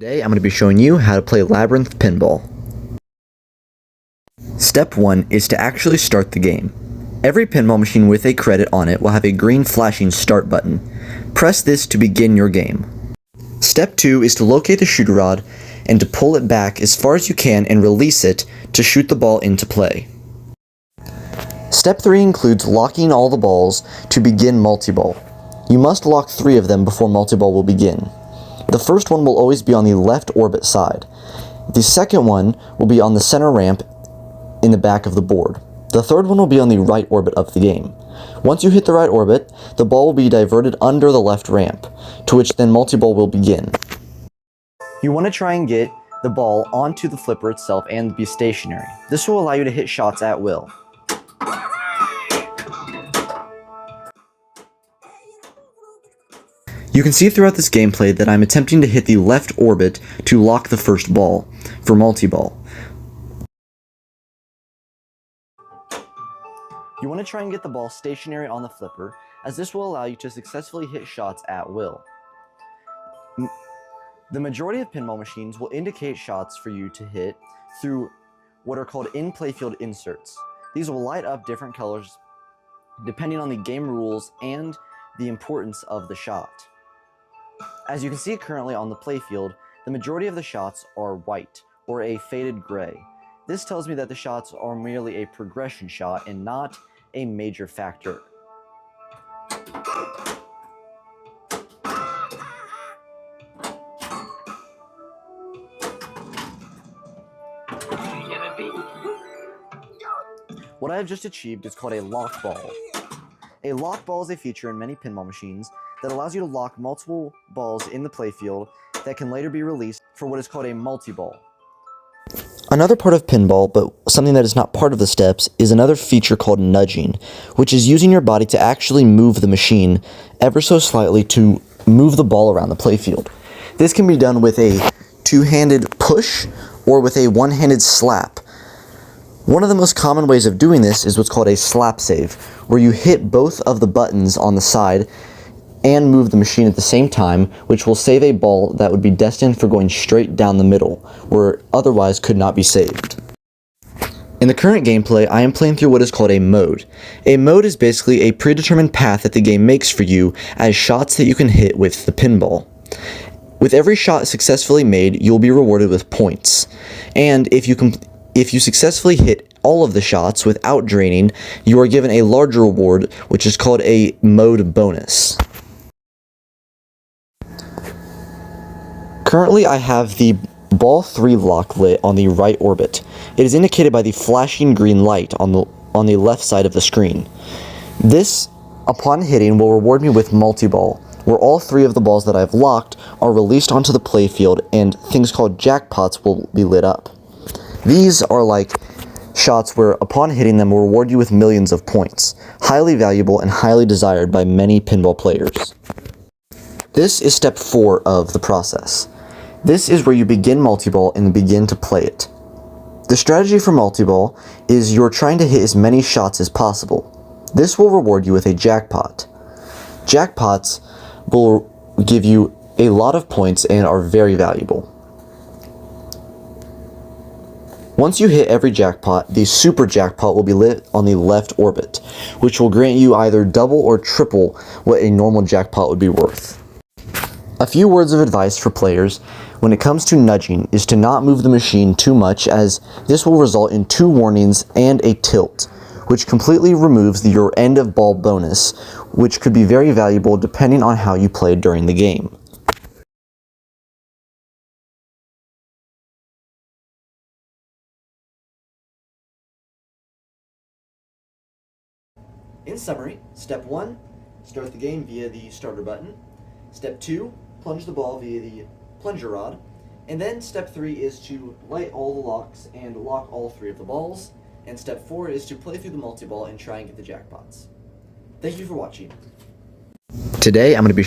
Today I'm going to be showing you how to play Labyrinth pinball. Step 1 is to actually start the game. Every pinball machine with a credit on it will have a green flashing start button. Press this to begin your game. Step 2 is to locate the shooter rod and to pull it back as far as you can and release it to shoot the ball into play. Step 3 includes locking all the balls to begin multiball. You must lock 3 of them before multiball will begin. The first one will always be on the left orbit side. The second one will be on the center ramp in the back of the board. The third one will be on the right orbit of the game. Once you hit the right orbit, the ball will be diverted under the left ramp, to which then multiball will begin. You want to try and get the ball onto the flipper itself and be stationary. This will allow you to hit shots at will. You can see throughout this gameplay that I'm attempting to hit the left orbit to lock the first ball for multiball. You want to try and get the ball stationary on the flipper, as this will allow you to successfully hit shots at will. The majority of pinball machines will indicate shots for you to hit through what are called in-playfield inserts. These will light up different colors depending on the game rules and the importance of the shot. As you can see currently on the playfield, the majority of the shots are white or a faded gray. This tells me that the shots are merely a progression shot and not a major factor. What I have just achieved is called a lock ball. A lock ball is a feature in many pinball machines that allows you to lock multiple balls in the playfield that can later be released for what is called a multiball. Another part of pinball, but something that is not part of the steps, is another feature called nudging, which is using your body to actually move the machine ever so slightly to move the ball around the playfield. This can be done with a two-handed push or with a one-handed slap. One of the most common ways of doing this is what's called a slap save, where you hit both of the buttons on the side and move the machine at the same time, which will save a ball that would be destined for going straight down the middle, where otherwise could not be saved. In the current gameplay, I am playing through what is called a mode. A mode is basically a predetermined path that the game makes for you as shots that you can hit with the pinball. With every shot successfully made, you will be rewarded with points, and if you successfully hit all of the shots without draining, you are given a larger reward, which is called a mode bonus. Currently, I have the ball 3 lock lit on the right orbit. It is indicated by the flashing green light on the left side of the screen. This, upon hitting, will reward me with multiball, where all 3 of the balls that I've locked are released onto the playfield and things called jackpots will be lit up. These are like shots where, upon hitting them, will reward you with millions of points, highly valuable and highly desired by many pinball players. This is step 4 of the process. This is where you begin multiball and begin to play it. The strategy for multiball is you're trying to hit as many shots as possible. This will reward you with a jackpot. Jackpots will give you a lot of points and are very valuable. Once you hit every jackpot, the super jackpot will be lit on the left orbit, which will grant you either double or triple what a normal jackpot would be worth. A few words of advice for players when it comes to nudging is to not move the machine too much, as this will result in 2 warnings and a tilt, which completely removes your end of ball bonus, which could be very valuable depending on how you played during the game. In summary, step 1, start the game via the starter button. Step 2, plunge the ball via the plunger rod. And then step 3 is to light all the locks and lock all 3 of the balls. And step 4 is to play through the multiball and try and get the jackpots. Thank you for watching. Today I'm going to be